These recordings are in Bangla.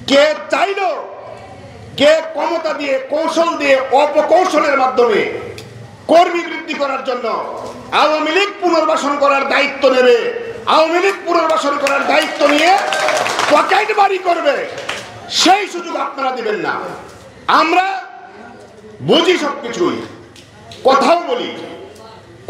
কে চাইল, কে ক্ষমতা দিয়ে, কৌশল দিয়ে, অপকৌশলের মাধ্যমে কর্মী বৃদ্ধি করার জন্য আওয়ামী লীগ পুনর্বাসন করার দায়িত্ব নেবে, আওয়ামী লীগ পুনর্বাসন করার দায়িত্ব নিয়ে পকেট বাড়ি করবে, সেই সুযোগ আপনারা দিবেন না। আমরা বুঝি সবকিছুই, কথাও বলি।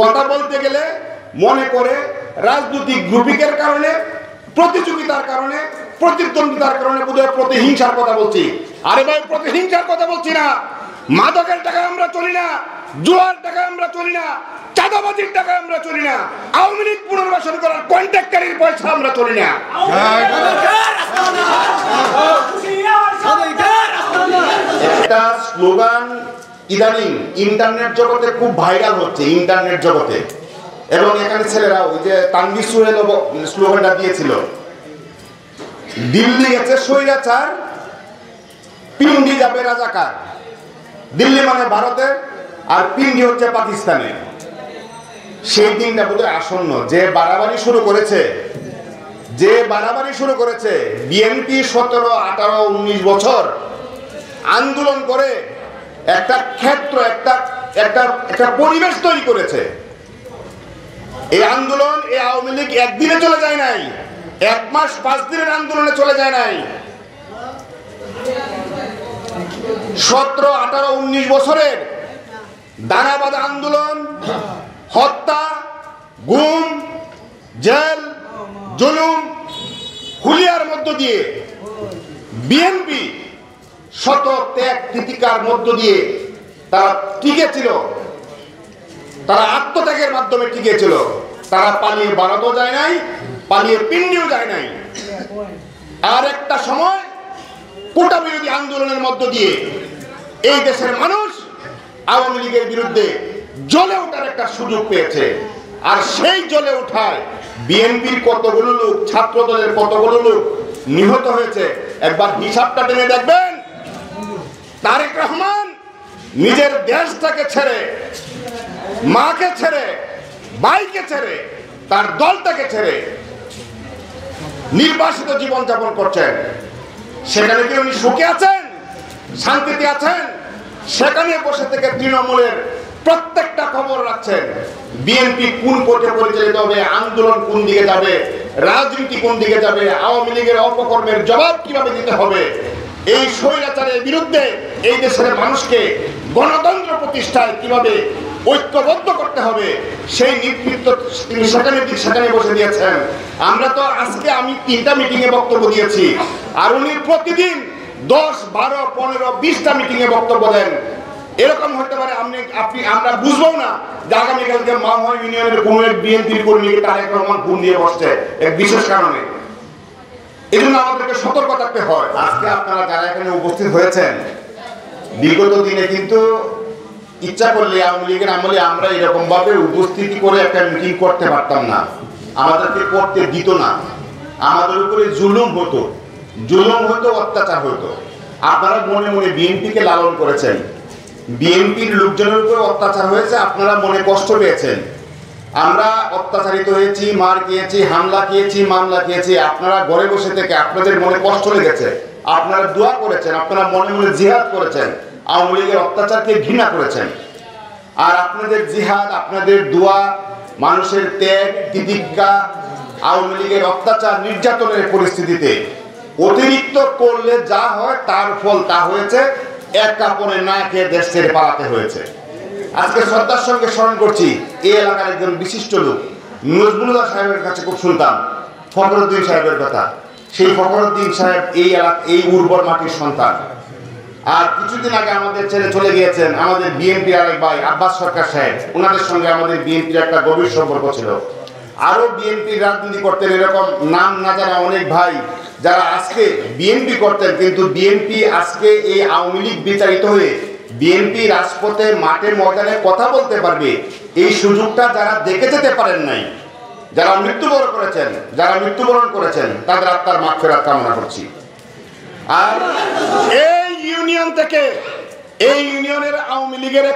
কথা বলতে গেলে মনে করে রাজনৈতিক গ্রুপিংয়ের কারণে, প্রতিযোগিতার কারণে, প্রতিদ্বন্দ্বিতার কারণে বোধহয় প্রতিহিংসার কথা বলছি। আরে ভাই, প্রতিহিংসার কথা বলছি না। মাদকের টাকায় আমরা চলি না, জুয়ার টাকায় আমরা চলি না, চাঁদাবাজির টাকায় আমরা চলি না, আওয়ামী লীগ পুনর্বাসন করার কন্ট্রাক্টরের পয়সা আমরা চলি না। একটা স্লোগান ইদানিং ইন্টারনেট জগতে খুব ভাইরাল হচ্ছে, ইন্টারনেট জগতে, এবং এখানে ছেলেরা ওই যে তানভীর সোহেল স্লোগানটা দিয়েছিল, দিল্লি গেছে স্বৈরাচার, পিন্ডি যাবে রাজাকার। দিল্লি মানে ভারতে, আর পিন্ডি হচ্ছে পাকিস্তানে। সেই দিনটা বোধহয় আসন্ন। যে বাড়াবাড়ি শুরু করেছে বিএনপি 17, 18, 19 বছর আন্দোলন করে একটা ক্ষেত্র, একটা পরিবেশ তৈরি করেছে। এই আন্দোলন, এই আওয়ামী লীগ একদিনে চলে যায় নাই, 1 মাস 5 দিনের আন্দোলনে চলে যায় নাই। 17, 18, 19 বছরের দানাবাঁধা আন্দোলন, হত্যা, গুম, জেল, জুলুম, হুলিয়ার মধ্য দিয়ে বিএনপি শত ত্যাগ তিতিকার মধ্য দিয়ে তারা টিকেছিল, তারা আত্মত্যাগের মাধ্যমে টিকেছিল। তারা পালিয়ে ভারতও যায় নাই, পালিয়ে পিন্ডিও যায় নাই। আর একটা সময় কোটা বিরোধী আন্দোলনের মধ্য দিয়ে এই দেশের মানুষ আওয়ামী লীগের বিরুদ্ধে জ্বলে ওঠার একটা সুযোগ পেয়েছে। আর সেই জ্বলে ওঠায় বিএনপির কতগুলো লোক, ছাত্র দলের কতগুলো লোক নিহত হয়েছে। একবার হিসাবটা টেনে দেখবেন। তারেক রহমান নিজের দেশটাকে ছেড়ে, মাকে ছেড়ে, ভাইকে ছেড়ে, তার দলটাকে ছেড়ে নির্বাসিত জীবন যাপন করছেন। সেখানে কি উনি সুখে আছেন, শান্তিতে আছেন? সেখানে বসে থেকে তৃণমূলের প্রত্যেকটা খবর রাখছেন। বিএনপি কোন পথে পরিচালিত হবে, আন্দোলন কোন দিকে যাবে, রাজনীতি কোন দিকে যাবে, আওয়ামী লীগের অপকর্মের জবাব কিভাবে দিতে হবে, এই স্বৈরাচারের বিরুদ্ধে এই দেশের মানুষকে গণতন্ত্র প্রতিষ্ঠায় কিভাবে ঐক্যবদ্ধ করতে হবে, সেই নেতৃত্ব তিনি সেখানে বসে দিয়েছেন। আমরা তো আজকে আমি 3টা মিটিংয়ে বক্তব্য দিয়েছি, আর উনি প্রতিদিন 10, 12, 15, 20টা মিটিংয়ে বক্তব্য দেন। এরকম হতে পারে আমরা বুঝবো না যে আগামীকালকে মামা ইউনিয়নের কোন এক বিএনপির কর্মীকে তারেক রহমান ফোন দিয়ে বসছে এক বিশেষ কারণে। এই জন্য আমাদেরকে সতর্ক থাকতে হয়। আজকে আপনারা যারা এখানে উপস্থিত হয়েছেন, বিগত দিনে কিন্তু ইচ্ছা করলে আওয়ামী লীগের আমলে আমরা এরকম ভাবে উপস্থিতি করে একটা মিটিং করতে পারতাম না, আমাদেরকে করতে দিত না। আমাদের উপরে জুলুম হতো, অত্যাচার হতো। আপনারা মনে মনে বিএনপিকে লালন করেছেন, বিএনপির লোকজনের উপরে অত্যাচার হয়েছে, আপনারা মনে কষ্ট পেয়েছেন। আমরা অত্যাচারিত হয়েছি, মার খেয়েছি, হামলা খেয়েছি, মামলা খেয়েছি। আপনারা ঘরে বসে থেকে আপনাদের মনে কষ্ট লেগেছে, আপনারা দোয়া করেছেন, আপনারা মনে মনে জিহাদ করেছেন, আওয়ামী লীগের অত্যাচারকে ঘৃণা করেছেন। আর আপনাদের জিহাদ, আপনাদের দোয়া, মানুষের ত্যাগ তিতিক্ষা, আওয়ামী লীগের অত্যাচার নির্যাতনের পরিস্থিতিতে অতিরিক্ত করলে যা হয় তার ফল তা হয়েছে, এক কাপড়ে না খেয়ে দেশ ছেড়ে পালাতে হয়েছে। আজকে শ্রদ্ধার সঙ্গে স্মরণ করছি এই এলাকার একজন বিশিষ্ট লোক, নজরুল্লাহ সাহেবের কাছে খুব শুনতাম ফখরুদ্দিন সাহেবের কথা। সেই ফখরুদ্দিন সাহেব এই উর্বর মাটির সন্তান। আর কিছুদিন আগে আমাদের ছেড়ে চলে গিয়েছেন আমাদের বিএনপির আরেক ভাই আব্বাস সরকার সাহেব। ওনাদের সঙ্গে আমাদের বিএনপির একটা গভীর সম্পর্ক ছিল। আরো বিএনপির রাজনীতি করতেন এরকম নাম না জানা অনেক ভাই যারা আজকে বিএনপি করতেন, কিন্তু বিএনপি আজকে এই আওয়ামী লীগ বিচারিত হয়ে বিএনপি রাজপথে মাঠে ময়দানে কথা বলতে পারবে, এই সুযোগটা যারা দেখে যেতে পারেন নাই, যারা মৃত্যুবরণ করেছেন তাদের আত্মার মাগফিরাত কামনা করছি। আর এই ইউনিয়ন থেকে, এই ইউনিয়নের আওয়ামী লীগের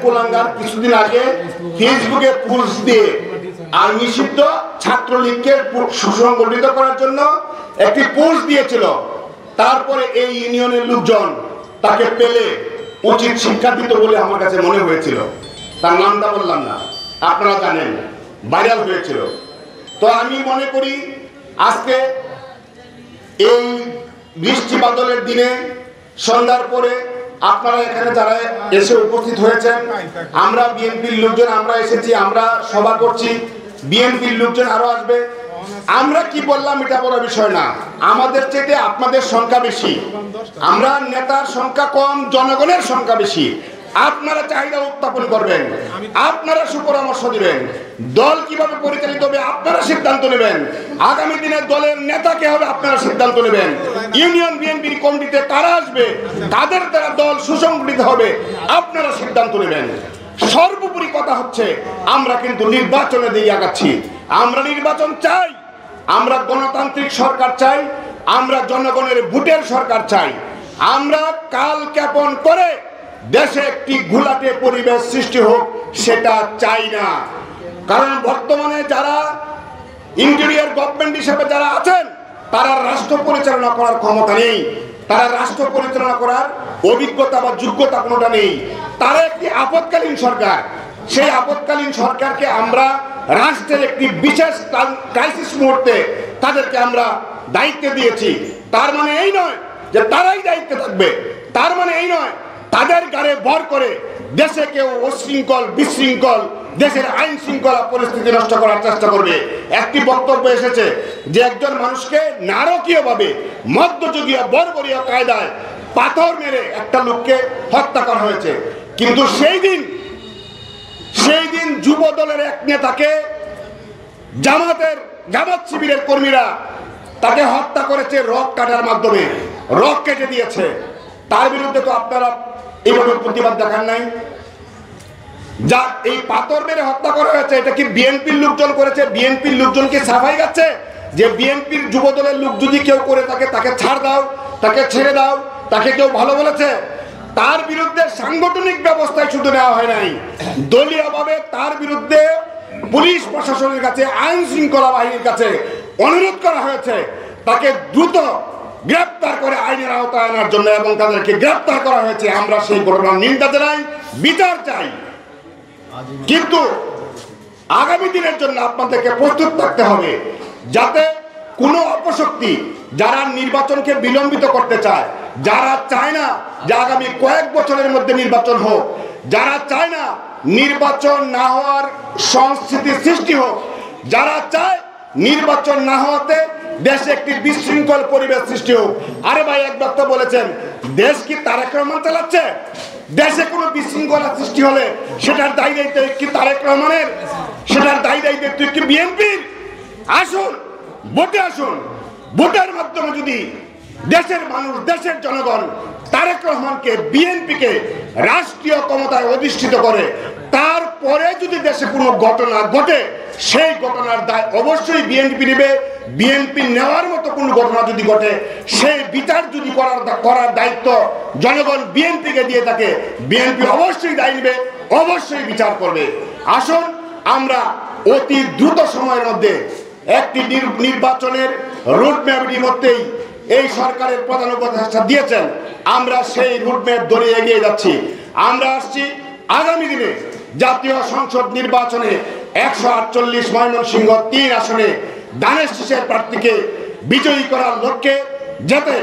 কুলাঙ্গার কিছুদিন আগে ফেসবুকে পোস্ট দিয়ে আর নিষিদ্ধ ছাত্রলীগকে সুসংগঠিত করার জন্য একটি পোস্ট দিয়েছিল, তারপরে এই ইউনিয়নের লোকজন তাকে পেলে উচিত শিক্ষা দিত বলে আমার কাছে মনে হয়েছিল। তার নামটা বললাম না, আপনারা জানেন, ভাইরাল হয়েছিল। তো আমি মনে করি আজকে এই বৃষ্টি বাদলের দিনে সন্ধ্যার পরে আপনারা এখানে যারা এসে উপস্থিত হয়েছেন, আমরা বিএনপির লোকজন আমরা এসেছি, আমরা সভা করছি, বিএনপির লোকজন আরো আসবে। আমরা কি বললাম এটা বড় বিষয় না, আমাদের চেয়ে আপনাদের সংখ্যা বেশি, আমরা নেতার সংখ্যা কম, জনগণের সংখ্যা বেশি। আপনারা চাহিদা উত্থাপন করবেন, আপনারা সুপরামর্শ দিবেন, দল কিভাবে পরিচালিত হবে আপনারা সিদ্ধান্ত নেবেন, আগামী দিনে দলের নেতা কে হবে আপনারা সিদ্ধান্ত নেবেন, ইউনিয়ন বিএনপির কমিটিতে কারা আসবে, তাদের দ্বারা দল সুসংগঠিত হবে আপনারা সিদ্ধান্ত নেবেন। সর্বোপরি কথা হচ্ছে আমরা কিন্তু নির্বাচনে দিয়ে আগাচ্ছি, আমরা নির্বাচন চাই, আমরা গণতান্ত্রিক সরকার চাই, আমরা জনগণের ভোটের সরকার চাই। আমরা কাল জ্ঞাপন করে দেশে একটি ঘোলাটে পরিবেশ সৃষ্টি হোক সেটা চাই না। কারণ বর্তমানে যারা ইন্টেরিয়র গভর্নমেন্ট হিসেবে যারা আছেন তারা রাষ্ট্র পরিচালনা করার ক্ষমতা নেই, তারা রাষ্ট্র পরিচালনা করার অভিজ্ঞতা বা যোগ্যতা কোনোটা নেই। তারা একটি আপৎকালীন সরকার, সেই আপৎকালীন সরকারকে আমরা রাষ্ট্রের একটি বিশেষ ক্রাইসিস মুহূর্তে তাদেরকে আমরা দায়িত্ব দিয়েছি। তার মানে এই নয় যে তারাই দায়িত্বে থাকবে, তার মানে এই নয় তাদের গাড়ে ভর করে দেশে কেউ অশৃঙ্খল বিশৃঙ্খল দেশের আইন শৃঙ্খলা পরিস্থিতি নষ্ট করার চেষ্টা করবে। একটি বক্তব্য এসেছে যে একজন মানুষকে নারকীয়ভাবে মধ্যযুগীয় বর্বরীয় কায়দায় পাথর মেরে একটা লোককে হত্যা করা হয়েছে, কিন্তু সেই দিন যুব দলের এক নেতাকে জামাত শিবিরের কর্মীরা তাকে হত্যা করেছে রক কাটার মাধ্যমে, রক কেটে দিয়েছে। তার বিরুদ্ধে তো আপনারা এইভাবে প্রতিবাদ দেখান নাই। যা এই পাথর মেরে হত্যা করা হয়েছে এটা কি বিএনপির লোকজন করেছে? বিএনপির লোকজনকে সাফাই গাচ্ছে যে বিএনপির যুব দলের লোক যদি কেউ করে থাকে তাকে ছাড় দাও, তাকে ছেড়ে দাও, তাকে কেউ ভালো বলেছে? তার বিরুদ্ধে সাংগঠনিক ব্যবস্থায় শুধু নেওয়া হয় নাই, দলীয়ভাবে তার বিরুদ্ধে পুলিশ প্রশাসনের কাছে, আইন শৃঙ্খলা বাহিনীর কাছে অনুরোধ করা হয়েছে তাকে দ্রুত গ্রেপ্তার করে আইনের আওতায় আনার জন্য, এবং তাদেরকে গ্রেপ্তার করা হয়েছে। আমরা সেই ঘটনার নিন্দা জানাই, বিচার চাই। কিন্তু আগামী দিনের জন্য আপনাদেরকে প্রস্তুত থাকতে হবে যাতে কোনো অপশক্তি যারা নির্বাচনকে বিলম্বিত করতে চায়, যারা চায় না যে আগামী কয়েক বছরের মধ্যে নির্বাচন হোক, যারা চায় না নির্বাচন না হওয়ার সংস্কৃতি সৃষ্টি হোক, যারা চায় নির্বাচন না হওয়াতে দেশে একটি বিশৃঙ্খল পরিবেশ সৃষ্টি হোক। আরে ভাই, এক বক্তা বলেছেন দেশ কি তারেক রহমান চালাচ্ছে? দেশে কোনো বিশৃঙ্খলা সৃষ্টি হলে সেটার দায়ী দায়িত্ব কি তারেক রহমানের? সেটার দায়ী দায়িত্ব কি বিএনপির? আসুন ভোটে আসুন, ভোটের মাধ্যমে যদি দেশের মানুষ, দেশের জনগণ তারেক রহমানকে, বিএনপিকে রাষ্ট্রীয় ক্ষমতায় অধিষ্ঠিত করে, তারপরে যদি দেশে কোনো ঘটনা ঘটে সেই ঘটনার দায় অবশ্যই বিএনপি নেবে। বিএনপি নেওয়ার মতো কোনো ঘটনা যদি ঘটে সেই বিচার যদি করার দায়িত্ব জনগণ বিএনপিকে দিয়ে থাকে, বিএনপি অবশ্যই দায়ী নেবে, অবশ্যই বিচার করবে। আসুন আমরা অতি দ্রুত সময়ের মধ্যে একটি নির্বাচনের রোডম্যাপ ইতিমধ্যেই এই সরকারের প্রধান উপদেষ্টা দিয়েছেন, আমরা সেই রোডম্যাপ ধরে এগিয়ে যাচ্ছি। আমরা আসছি আগামী দিনে জাতীয় সংসদ নির্বাচনে 148 ময়মনসিংহ 3 আসনে দানের শীষের প্রার্থীকে বিজয়ী করার লক্ষ্যে, যাতে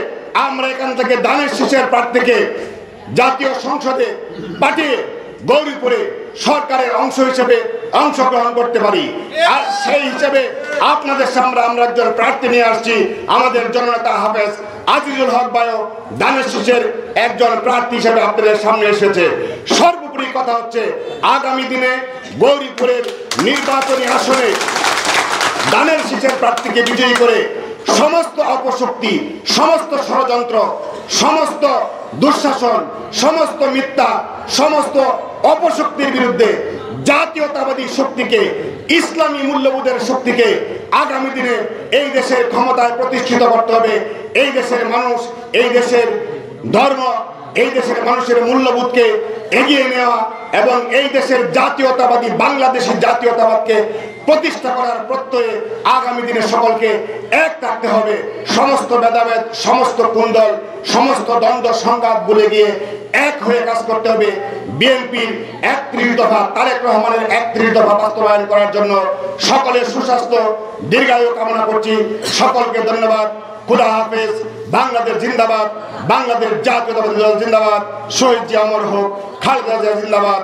আমরা এখান থেকে দানের শীষের প্রার্থীকে জাতীয় সংসদে পাঠিয়ে গৌরীপুরে সরকারের অংশ হিসেবে অংশগ্রহণ করতে পারি। আর সেই হিসেবে আপনাদের সামনে আমরা একজন প্রার্থী নিয়ে আসছি, আমাদের জননেতা হাফেজ আজিজুল হক ভাইও দানের শীষের একজন প্রার্থী হিসেবে আপনাদের সামনে এসেছে। সর্বোপরি কথা হচ্ছে আগামী দিনে গৌরীপুরের নির্বাচনী আসনে দানের শীষের প্রার্থীকে বিজয়ী করে সমস্ত অপশক্তি, সমস্ত ষড়যন্ত্র, সমস্ত দুঃশাসন, সমস্ত মিথ্যা, সমস্ত অপশক্তির বিরুদ্ধে জাতীয়তাবাদী শক্তিকে, ইসলামী মূল্যবোধের শক্তিকে আগামী দিনে এই দেশের ক্ষমতায় প্রতিষ্ঠিত করতে হবে। এই দেশের মানুষ, এই দেশের ধর্ম, এই দেশের মানুষের মূল্যবোধকে এগিয়ে নেওয়া এবং এই দেশের জাতীয়তাবাদী বাংলাদেশের জাতীয়তাবাদকে প্রতিষ্ঠা করার প্রত্যয়ে আগামী দিনে সকলকে এক থাকতে হবে। সমস্ত ভেদাভেদ, সমস্ত কুন্দল, সমস্ত দ্বন্দ্ব সংঘাত ভুলে গিয়ে এক হয়ে কাজ করতে হবে। বিএনপির ৩১ দফা, তারেক রহমানের ৩১ দফা বাস্তবায়ন করার জন্য সকলের সুস্বাস্থ্য দীর্ঘায়ু কামনা করছি। সকলকে ধন্যবাদ। খুদা হাফেজ। বাংলাদেশ জিন্দাবাদ, বাংলাদেশ জাতীয়তাবাদী দল জিন্দাবাদ, শহীদ জিয়া অমর হোক, খালেদা জিয়া জিন্দাবাদ।